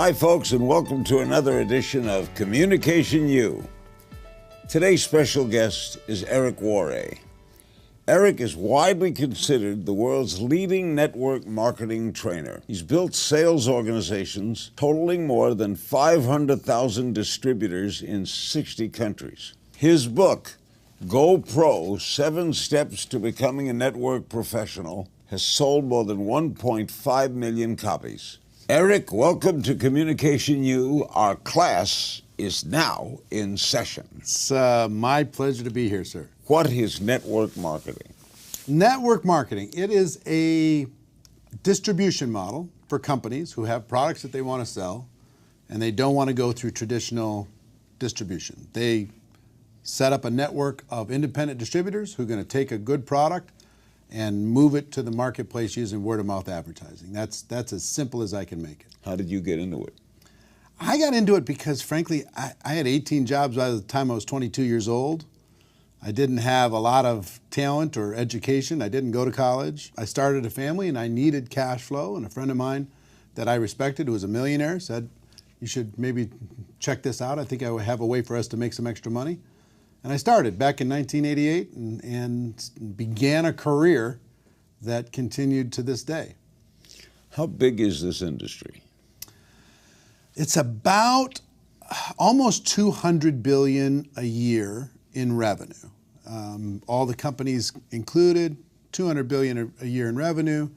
Hi, folks, and welcome to another edition of Communication U. Today's special guest is Eric Worre. Eric is widely considered the world's leading network marketing trainer. He's built sales organizations totaling more than 500,000 distributors in 60 countries. His book, Go Pro: 7 Steps to Becoming a Network Professional, has sold more than 1.5 million copies. Eric, welcome to Communication U. Our class is now in session. It's my pleasure to be here, sir. What is network marketing? Network marketing, it is a distribution model for companies who have products that they want to sell and they don't want to go through traditional distribution. They set up a network of independent distributors who are going to take a good product and move it to the marketplace using word-of-mouth advertising. That's as simple as I can make it. How did you get into it? I got into it because, frankly, I had 18 jobs by the time I was 22 years old. I didn't have a lot of talent or education. I didn't go to college. I started a family and I needed cash flow, and a friend of mine that I respected, who was a millionaire, said, you should maybe check this out. I think I would have a way for us to make some extra money. And I started back in 1988 and began a career that continued to this day. How big is this industry? It's about almost $200 billion a year in revenue. All the companies included, $200 billion a year in revenue.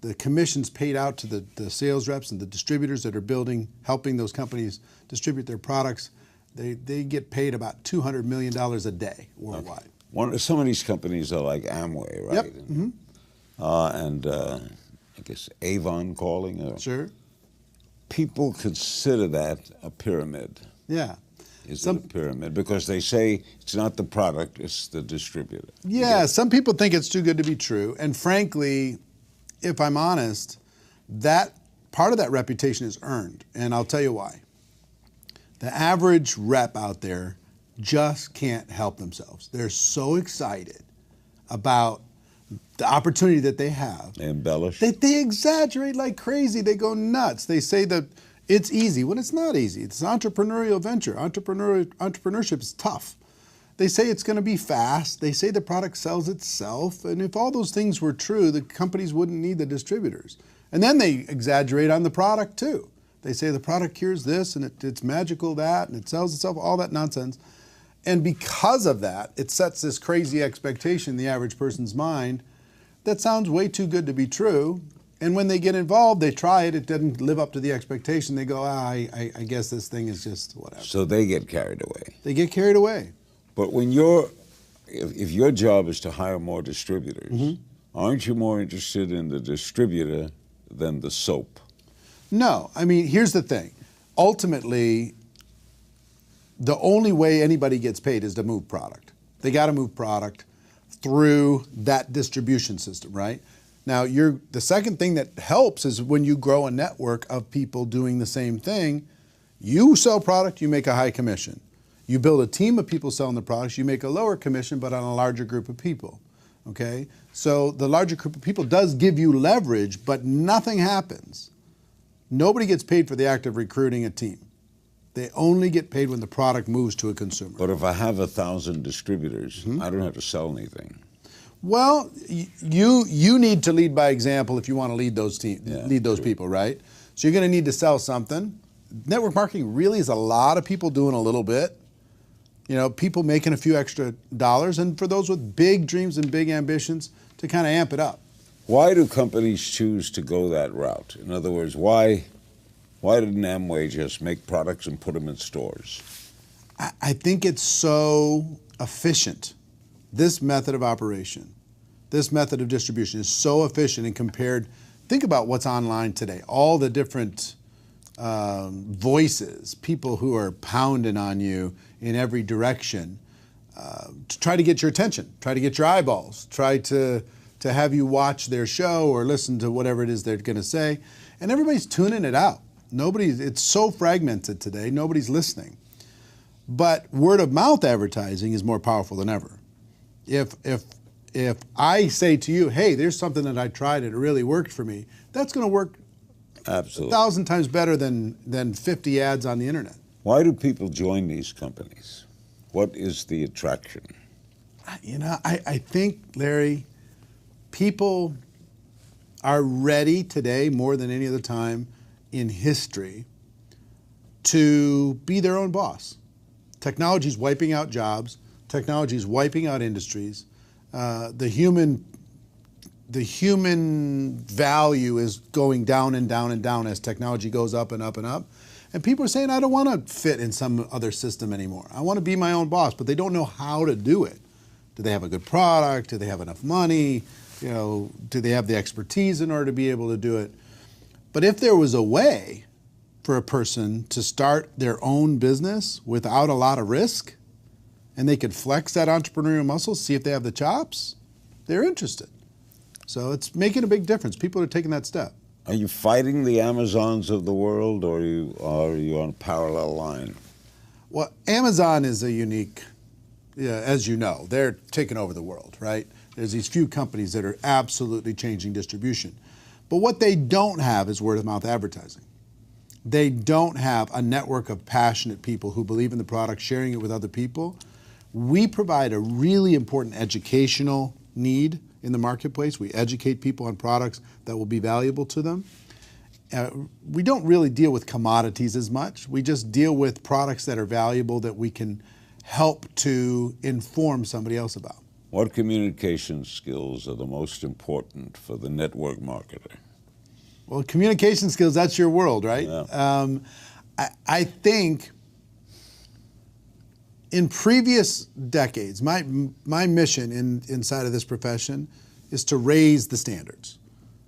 The commissions paid out to the sales reps and the distributors that are helping those companies distribute their products. They get paid about $200 million a day worldwide. Okay. Some of these companies are like Amway, right? Yep. Mm-hmm. And I guess Avon calling. Sure. People consider that a pyramid. Yeah. Is it a pyramid? Because they say it's not the product, it's the distributor. Yeah, some people think it's too good to be true. And frankly, if I'm honest, that part of that reputation is earned. And I'll tell you why. The average rep out there just can't help themselves. They're so excited about the opportunity that they have. They embellish. They exaggerate like crazy. They go nuts. They say that it's easy when it's not easy. It's an entrepreneurial venture. Entrepreneurship is tough. They say it's going to be fast. They say the product sells itself. And if all those things were true, the companies wouldn't need the distributors. And then they exaggerate on the product too. They say the product cures this and it's magical that and it sells itself, all that nonsense. And because of that, it sets this crazy expectation in the average person's mind that sounds way too good to be true. And when they get involved, they try it, it doesn't live up to the expectation. They go, I guess this thing is just whatever. So they get carried away. They get carried away. But when if your job is to hire more distributors, mm-hmm. aren't you more interested in the distributor than the soap? No, I mean, here's the thing. Ultimately, the only way anybody gets paid is to move product. They got to move product through that distribution system, right? Now, the second thing that helps is when you grow a network of people doing the same thing. You sell product, you make a high commission. You build a team of people selling the products, you make a lower commission, but on a larger group of people, okay? So the larger group of people does give you leverage, but nothing happens. Nobody gets paid for the act of recruiting a team. They only get paid when the product moves to a consumer. But if I have 1,000 distributors, mm-hmm. I don't have to sell anything. Well, you need to lead by example if you want to lead those people, right? So you're going to need to sell something. Network marketing really is a lot of people doing a little bit. You know, people making a few extra dollars, and for those with big dreams and big ambitions, to kind of amp it up. Why do companies choose to go that route? In other words, why didn't Amway just make products and put them in stores? I think it's so efficient. This method of operation, this method of distribution is so efficient and compared. Think about what's online today. All the different voices, people who are pounding on you in every direction to try to get your attention, try to get your eyeballs, try to have you watch their show or listen to whatever it is they're going to say. And everybody's tuning it out. It's so fragmented today, nobody's listening. But word of mouth advertising is more powerful than ever. If I say to you, hey, there's something that I tried and it really worked for me, that's going to work Absolutely. 1,000 times better than 50 ads on the internet. Why do people join these companies? What is the attraction? I think, Larry, people are ready today more than any other time in history to be their own boss. Technology is wiping out jobs. Technology is wiping out industries. The human value is going down and down and down as technology goes up and up and up. And people are saying, I don't want to fit in some other system anymore. I want to be my own boss, but they don't know how to do it. Do they have a good product? Do they have enough money? Do they have the expertise in order to be able to do it? But if there was a way for a person to start their own business without a lot of risk, and they could flex that entrepreneurial muscle, see if they have the chops, they're interested. So it's making a big difference. People are taking that step. Are you fighting the Amazons of the world, or are you on a parallel line? Well, Amazon is a unique, as you know, they're taking over the world, right? There's these few companies that are absolutely changing distribution. But what they don't have is word-of-mouth advertising. They don't have a network of passionate people who believe in the product, sharing it with other people. We provide a really important educational need in the marketplace. We educate people on products that will be valuable to them. We don't really deal with commodities as much. We just deal with products that are valuable that we can help to inform somebody else about. What communication skills are the most important for the network marketer? Well, communication skills, that's your world, right? Yeah. I think in previous decades, my mission inside of this profession is to raise the standards,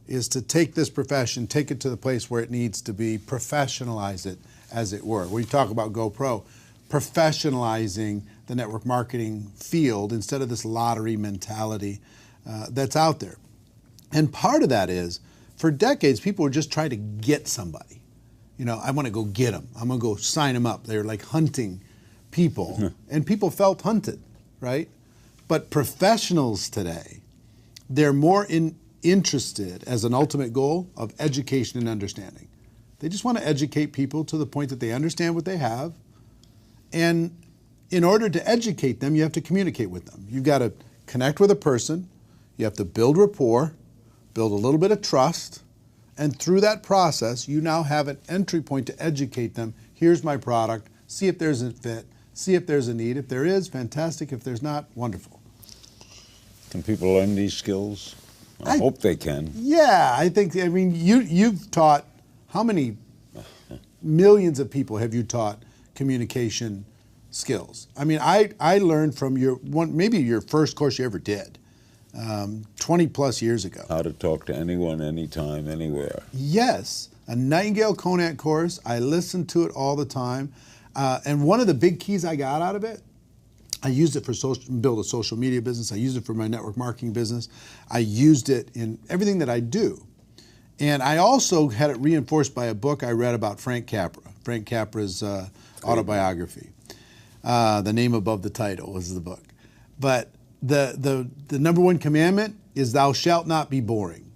is to take this profession, take it to the place where it needs to be, professionalize it, as it were. We talk about GoPro, professionalizing the network marketing field instead of this lottery mentality that's out there. And part of that is, for decades, people were just trying to get somebody. I want to go get them. I'm going to go sign them up. They're like hunting people, and people felt hunted, right? But professionals today, they're more interested as an ultimate goal of education and understanding. They just want to educate people to the point that they understand what they have. And in order to educate them, you have to communicate with them. You've got to connect with a person. You have to build rapport, build a little bit of trust. And through that process, you now have an entry point to educate them. Here's my product. See if there's a fit. See if there's a need. If there is, fantastic. If there's not, wonderful. Can people learn these skills? I hope they can. Yeah, I mean, you've taught, how many millions of people have you taught communication skills? I mean, I learned from maybe your first course you ever did, 20 plus years ago. How to talk to anyone, anytime, anywhere. Yes, a Nightingale Conant course. I listened to it all the time. And one of the big keys I got out of it, I used it for build a social media business. I used it for my network marketing business. I used it in everything that I do. And I also had it reinforced by a book I read about Frank Capra. Frank Capra's autobiography. The name above the title was the book. But the number one commandment is thou shalt not be boring.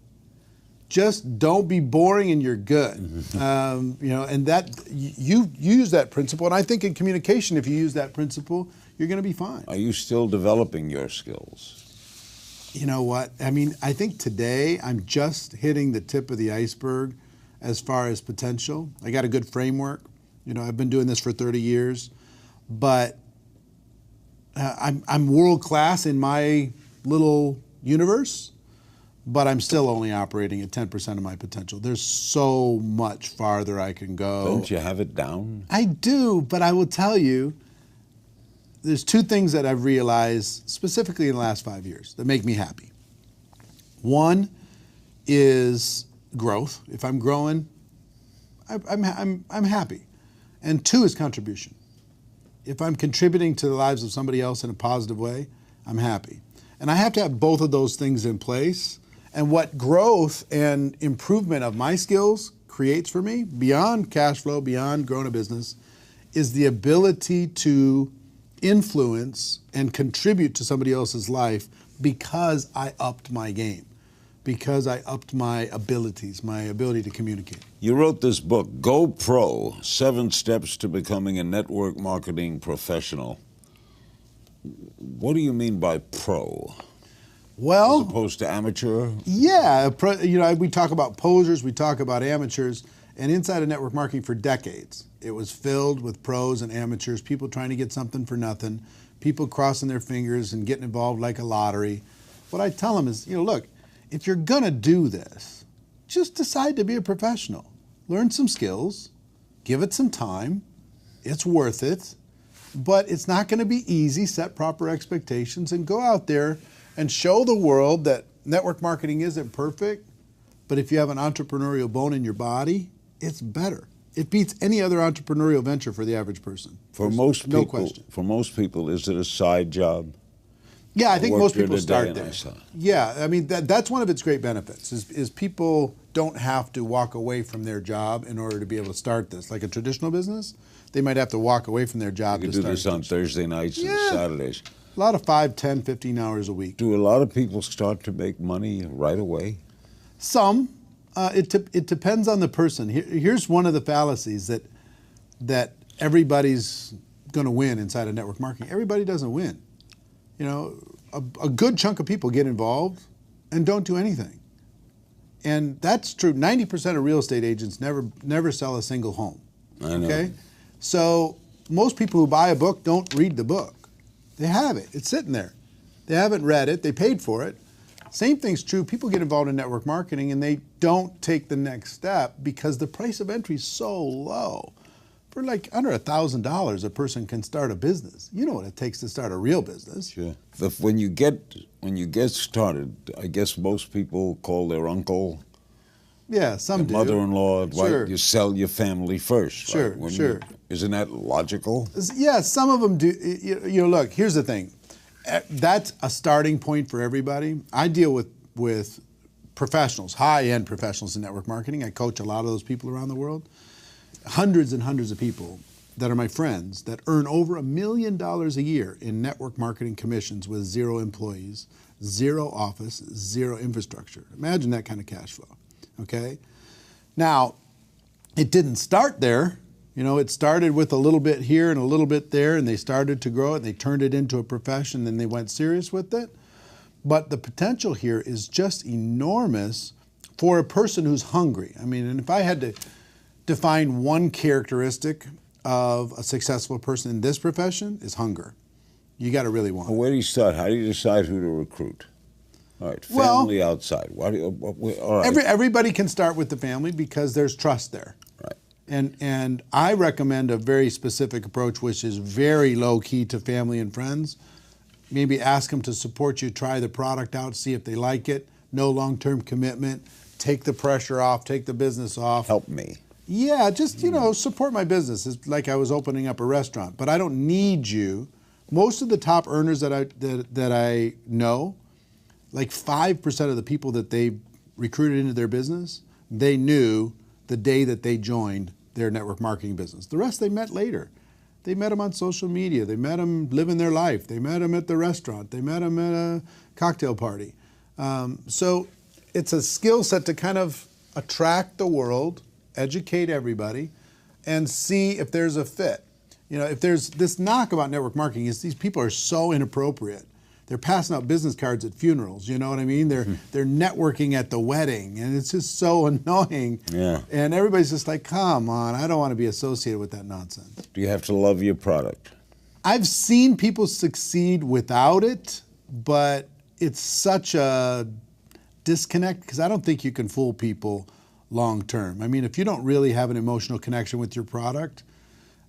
Just don't be boring and you're good. And that you use that principle. And I think in communication, if you use that principle, you're going to be fine. Are you still developing your skills? You know what? I mean, I think today I'm just hitting the tip of the iceberg as far as potential. I got a good framework. I've been doing this for 30 years, but I'm world class in my little universe, but I'm still only operating at 10% of my potential. There's so much farther I can go. Don't you have it down? I do, but I will tell you, there's two things that I've realized specifically in the last 5 years that make me happy. One is growth. If I'm growing, I'm happy. And two is contribution. If I'm contributing to the lives of somebody else in a positive way, I'm happy. And I have to have both of those things in place. And what growth and improvement of my skills creates for me, beyond cash flow, beyond growing a business, is the ability to influence and contribute to somebody else's life because I upped my game. because I upped my abilities, my ability to communicate. You wrote this book, Go Pro, 7 Steps to Becoming a Network Marketing Professional. What do you mean by pro? Well, as opposed to amateur? Yeah, we talk about posers, we talk about amateurs, and inside of network marketing for decades, it was filled with pros and amateurs, people trying to get something for nothing, people crossing their fingers and getting involved like a lottery. What I tell them is, look, if you're gonna do this, just decide to be a professional. Learn some skills, give it some time, it's worth it, but it's not gonna be easy. Set proper expectations and go out there and show the world that network marketing isn't perfect, but if you have an entrepreneurial bone in your body, it's better. It beats any other entrepreneurial venture for the average person. For most people, no question. For most people, is it a side job? Yeah, I think most people start there. Yeah, I mean, that's one of its great benefits, is people don't have to walk away from their job in order to be able to start this. Like a traditional business, they might have to walk away from their job to start. You could do this on Thursday nights and Saturdays. A lot of 5, 10, 15 hours a week. Do a lot of people start to make money right away? Some. It depends on the person. Here's one of the fallacies that everybody's going to win inside of network marketing. Everybody doesn't win. A good chunk of people get involved and don't do anything. And that's true. 90% of real estate agents never sell a single home. I know. Okay? So most people who buy a book don't read the book. They have it. It's sitting there. They haven't read it. They paid for it. Same thing's true. People get involved in network marketing and they don't take the next step because the price of entry is so low. For like under $1,000, a person can start a business. You know what it takes to start a real business. Sure. When you get started, I guess most people call their uncle. Yeah, some do. Mother-in-law, sure. Right? You sell your family first. Sure, right? sure. Isn't that logical? Yeah, some of them do. Look, here's the thing. That's a starting point for everybody. I deal with professionals, high-end professionals in network marketing. I coach a lot of those people around the world. Hundreds and hundreds of people that are my friends that earn over $1 million a year in network marketing commissions with 0 employees, 0 office, 0 infrastructure. Imagine that kind of cash flow, okay? Now, it didn't start there. It started with a little bit here and a little bit there, and they started to grow it, and they turned it into a profession, and they went serious with it. But the potential here is just enormous for a person who's hungry. I mean, and if I had to define one characteristic of a successful person in this profession, is hunger. You got to really want it. Well, where do you start? How do you decide who to recruit? All right, family outside. All right. Everybody can start with the family because there's trust there. Right. And I recommend a very specific approach, which is very low key to family and friends. Maybe ask them to support you, try the product out, see if they like it. No long-term commitment. Take the pressure off, take the business off. Help me. Yeah, just, support my business. It's like I was opening up a restaurant, but I don't need you. Most of the top earners that I know, like 5% of the people that they recruited into their business, they knew the day that they joined their network marketing business. The rest they met later. They met them on social media. They met them living their life. They met them at the restaurant. They met them at a cocktail party. So it's a skill set to kind of attract the world, educate everybody, and see if there's a fit. If there's this knock about network marketing is these people are so inappropriate. They're passing out business cards at funerals, you know what I mean? They're networking at the wedding, and it's just so annoying. Yeah. And everybody's just like, come on, I don't want to be associated with that nonsense. Do you have to love your product? I've seen people succeed without it, but it's such a disconnect because I don't think you can fool people long term. I mean, if you don't really have an emotional connection with your product,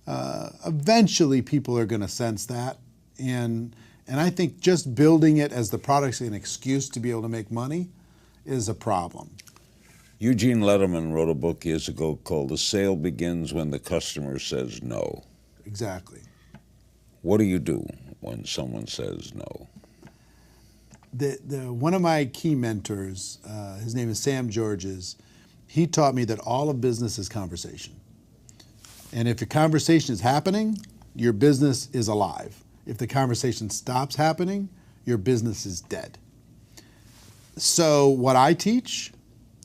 eventually people are going to sense that. And I think just building it as the product's an excuse to be able to make money is a problem. Eugene Lederman wrote a book years ago called The Sale Begins When the Customer Says No. Exactly. What do you do when someone says no? One of my key mentors, his name is Sam Georges, he taught me that all of business is conversation. And if a conversation is happening, your business is alive. If the conversation stops happening, your business is dead. So what I teach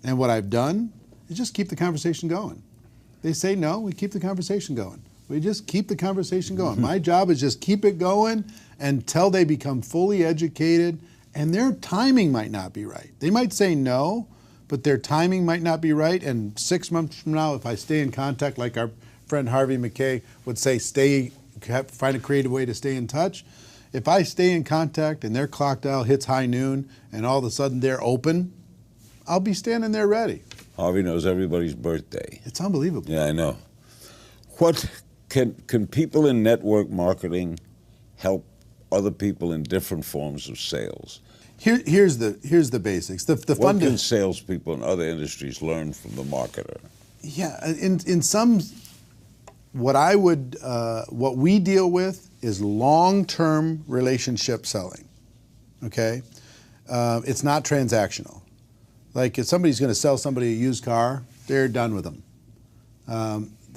and what I've done is just keep the conversation going. They say no, we keep the conversation going. We just keep the conversation going. My job is just keep it going until they become fully educated, and their timing might not be right. They might say no, but their timing might not be right, and 6 months from now, if I stay in contact, like our friend Harvey McKay would say, find a creative way to stay in touch. If I stay in contact and their clock dial hits high noon and all of a sudden they're open, I'll be standing there ready. Harvey knows everybody's birthday. It's unbelievable. Yeah, I know. What can people in network marketing help other people in different forms of sales? Here's the basics. What can salespeople in other industries learn from the marketer? Yeah, in some, what we deal with is long-term relationship selling. Okay, it's not transactional. Like if somebody's going to sell somebody a used car, they're done with them.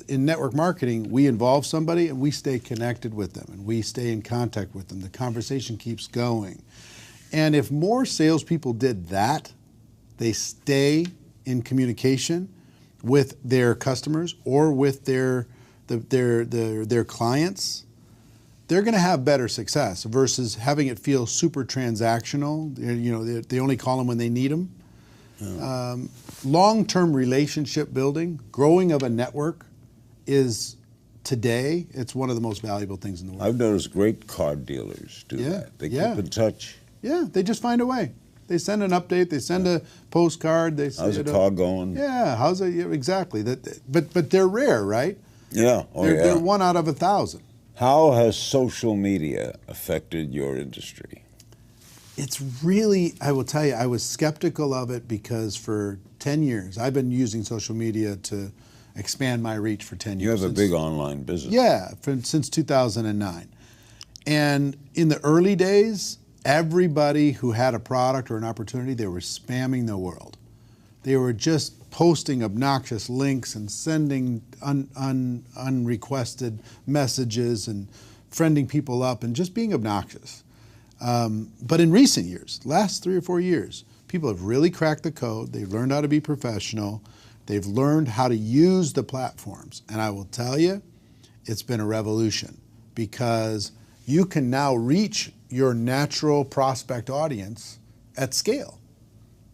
In network marketing, we involve somebody and we stay connected with them and we stay in contact with them. The conversation keeps going. And if more salespeople did that, they stay in communication with their customers or with their clients, they're going to have better success versus having it feel super transactional. You know, they only call them when they need them. Yeah. Long-term relationship building, growing of a network is today, it's one of the most valuable things in the world. I've noticed great car dealers do that. They keep in touch. Yeah, they just find a way. They send an update. They send a postcard. They how's the car going? Yeah, how's it? Yeah, exactly. But they're rare, right? Yeah. They're 1 out of 1,000. How has social media affected your industry? It's really, I will tell you, I was skeptical of it because for 10 years, I've been using social media to expand my reach for 10 years. You have a big online business. Yeah, since 2009. And in the early days, everybody who had a product or an opportunity, they were spamming the world. They were just posting obnoxious links and sending unrequested messages and friending people up and just being obnoxious. But in recent years, last 3 or 4 years, people have really cracked the code. They've learned how to be professional. They've learned how to use the platforms. And I will tell you, it's been a revolution because you can now reach your natural prospect audience at scale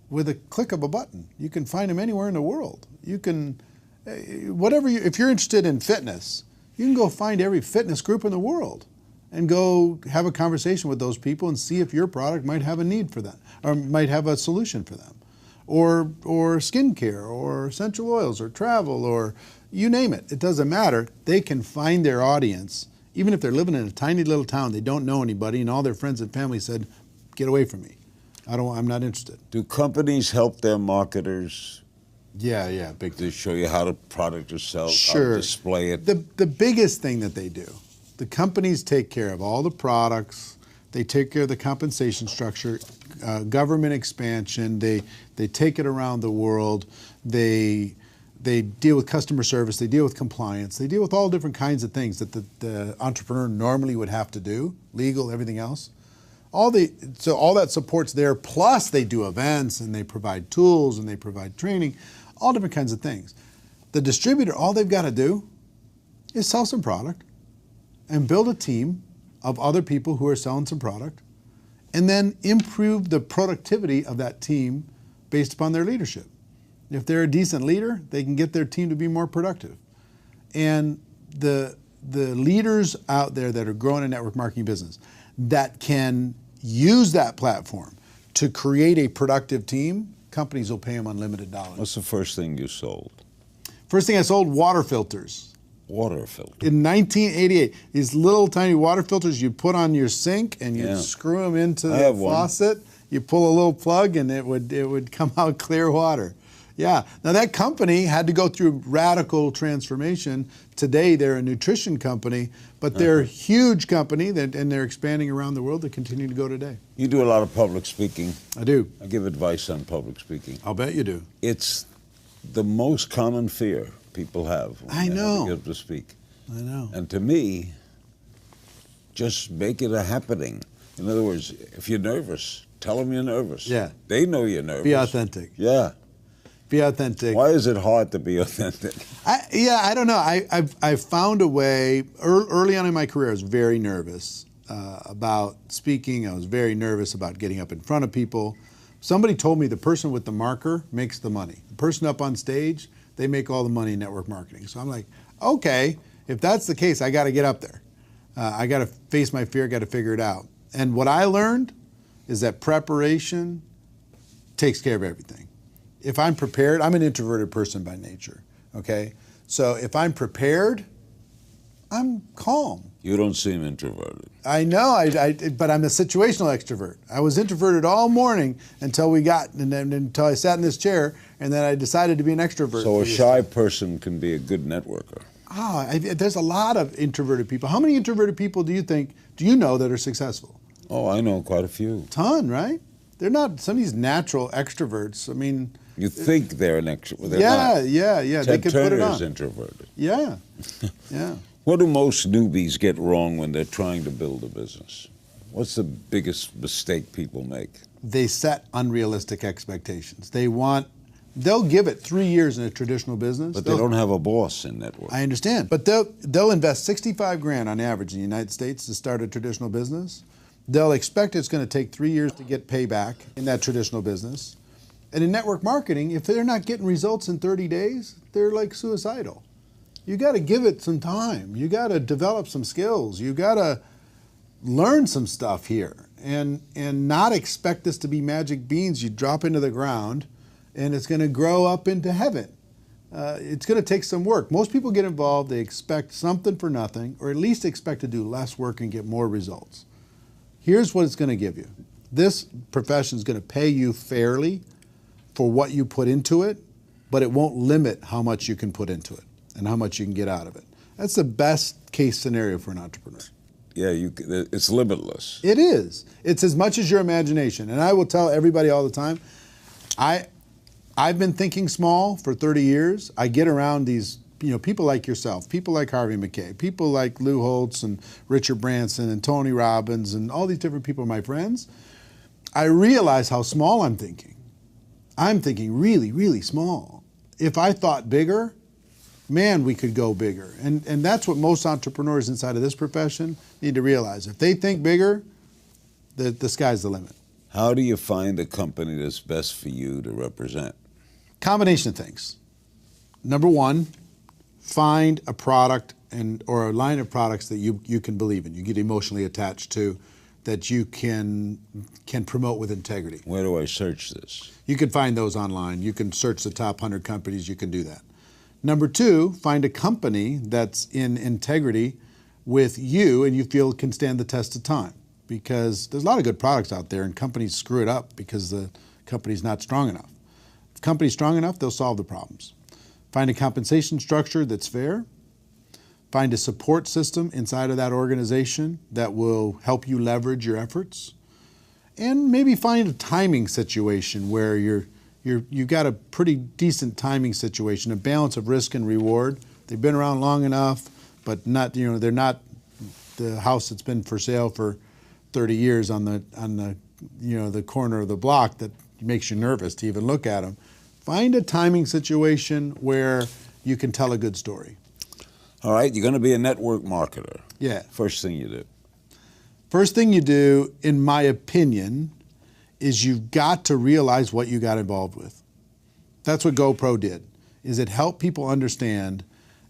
with a click of a button. You can find them anywhere in the world. You can, if you're interested in fitness, you can go find every fitness group in the world and go have a conversation with those people and see if your product might have a need for them or might have a solution for them. Or skincare or essential oils or travel or you name it. It doesn't matter. They can find their audience. Even if they're living in a tiny little town, they don't know anybody, and all their friends and family said, "Get away from me. I'm not interested." Do companies help their marketers? Yeah, big time. To show you how the product is sold, sure. How to display it. The biggest thing that they do, the companies take care of all the products. They take care of the compensation structure, government expansion. They take it around the world. They deal with customer service. They deal with compliance. They deal with all different kinds of things that the entrepreneur normally would have to do, legal, everything else. So all that support's there. Plus, they do events and they provide tools and they provide training, all different kinds of things. The distributor, all they've got to do is sell some product and build a team of other people who are selling some product, and then improve the productivity of that team based upon their leadership. If they're a decent leader, they can get their team to be more productive. And the leaders out there that are growing a network marketing business that can use that platform to create a productive team, companies will pay them unlimited dollars. What's the first thing you sold? First thing I sold, water filters. Water filter. In 1988, these little tiny water filters you put on your sink and you screw them into the faucet. You pull a little plug and it would come out clear water. Yeah. Now that company had to go through radical transformation. Today they're a nutrition company, but they're a huge company and they're expanding around the world. They continue to go today. You do a lot of public speaking. I do. I give advice on public speaking. I'll bet you do. It's the most common fear people have when they get to speak. I know. And to me, just make it a happening. In other words, if you're nervous, Tell them you're nervous. Yeah. They know you're nervous. Be authentic. Yeah. Be authentic. Why is it hard to be authentic? I don't know. I've found a way. Early on in my career, I was very nervous about speaking. I was very nervous about getting up in front of people. Somebody told me the person with the marker makes the money. The person up on stage, they make all the money in network marketing. So I'm like, okay, if that's the case, I got to get up there. I got to face my fear, got to figure it out. And what I learned is that preparation takes care of everything. If I'm prepared, I'm an introverted person by nature, okay? So if I'm prepared, I'm calm. You don't seem introverted. I know, but I'm a situational extrovert. I was introverted all morning until until I sat in this chair, and then I decided to be an extrovert. So a shy person can be a good networker. There's a lot of introverted people. How many introverted people do you know that are successful? Oh, I know quite a few. Ton, right? They're not some of these natural extroverts. I mean, you think they're an extrovert. Yeah. Ted they could put it on. Turner's introverted. Yeah. What do most newbies get wrong when they're trying to build a business? What's the biggest mistake people make? They set unrealistic expectations. They'll give it 3 years in a traditional business. But they don't have a boss in network. I understand. But they'll invest 65 grand on average in the United States to start a traditional business. They'll expect it's going to take 3 years to get payback in that traditional business. And in network marketing, if they're not getting results in 30 days, they're like suicidal. You got to give it some time. You got to develop some skills. You got to learn some stuff here and not expect this to be magic beans you drop into the ground and it's going to grow up into heaven. It's going to take some work. Most people get involved, they expect something for nothing, or at least expect to do less work and get more results. Here's what it's going to give you. This profession is going to pay you fairly for what you put into it, but it won't limit how much you can put into it and how much you can get out of it. That's the best case scenario for an entrepreneur. Yeah, it's limitless. It is. It's as much as your imagination. And I will tell everybody all the time, I've been thinking small for 30 years. I get around these people like yourself, people like Harvey McKay, people like Lou Holtz and Richard Branson and Tony Robbins and all these different people are my friends. I realize how small I'm thinking. I'm thinking really, really small. If I thought bigger, man, we could go bigger. And that's what most entrepreneurs inside of this profession need to realize. If they think bigger, the sky's the limit. How do you find a company that's best for you to represent? Combination of things. Number one, find a product or a line of products that you can believe in, you get emotionally attached to, that you can promote with integrity. Where do I search this? You can find those online. You can search the top 100 companies. You can do that. Number two, find a company that's in integrity with you and you feel can stand the test of time. Because there's a lot of good products out there and companies screw it up because the company's not strong enough. If the company's strong enough, they'll solve the problems. Find a compensation structure that's fair. Find a support system inside of that organization that will help you leverage your efforts. And maybe find a timing situation where you've got a pretty decent timing situation, a balance of risk and reward. They've been around long enough, but not, they're not the house that's been for sale for 30 years on the corner of the block that makes you nervous to even look at them. Find a timing situation where you can tell a good story. All right, you're going to be a network marketer. Yeah. First thing you do. First thing you do, in my opinion, is you've got to realize what you got involved with. That's what GoPro did, is it helped people understand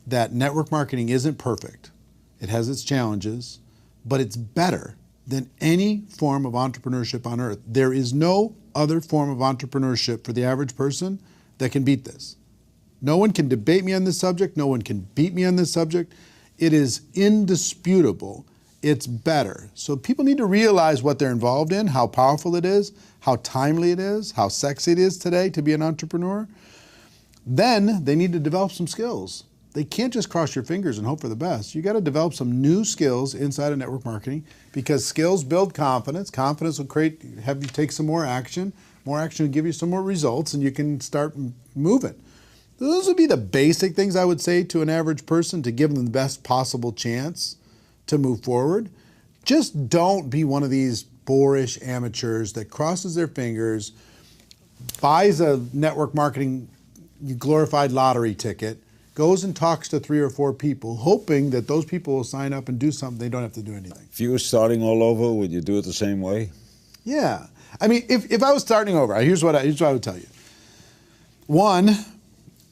that network marketing isn't perfect. It has its challenges, but it's better than any form of entrepreneurship on earth. There is no other form of entrepreneurship for the average person that can beat this. No one can debate me on this subject. No one can beat me on this subject. It is indisputable. It's better. So people need to realize what they're involved in, how powerful it is, how timely it is, how sexy it is today to be an entrepreneur. Then they need to develop some skills. They can't just cross your fingers and hope for the best. You got to develop some new skills inside of network marketing because skills build confidence. Confidence will have you take some more action. More action will give you some more results and you can start moving. Those would be the basic things I would say to an average person to give them the best possible chance to move forward. Just don't be one of these boorish amateurs that crosses their fingers, buys a network marketing glorified lottery ticket, goes and talks to 3 or 4 people, hoping that those people will sign up and do something. They don't have to do anything. If you were starting all over, would you do it the same way? Yeah. I mean, if I was starting over, here's what I would tell you. One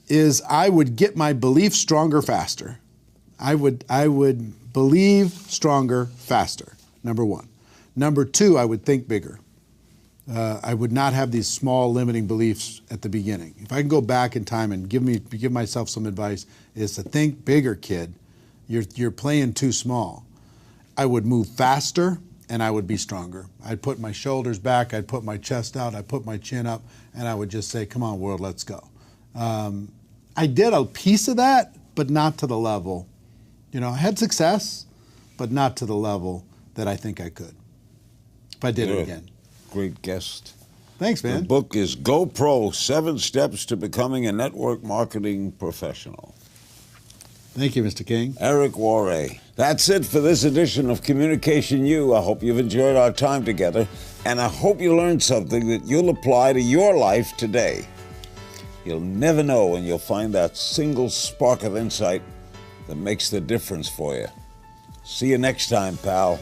is I would get my belief stronger faster. I would believe stronger faster, number one. Number two, I would think bigger. I would not have these small limiting beliefs at the beginning. If I can go back in time and give myself some advice, is to think bigger, kid. You're playing too small. I would move faster and I would be stronger. I'd put my shoulders back, I'd put my chest out, I'd put my chin up, and I would just say, come on, world, let's go. I did a piece of that, but not to the level. You know, I had success, but not to the level that I think I could if I did it again. Great guest. Thanks, man. The book is Go Pro, 7 Steps to Becoming a Network Marketing Professional. Thank you, Mr. King. Eric Worre. That's it for this edition of Communication U. I hope you've enjoyed our time together, and I hope you learned something that you'll apply to your life today. You'll never know when you'll find that single spark of insight that makes the difference for you. See you next time, pal.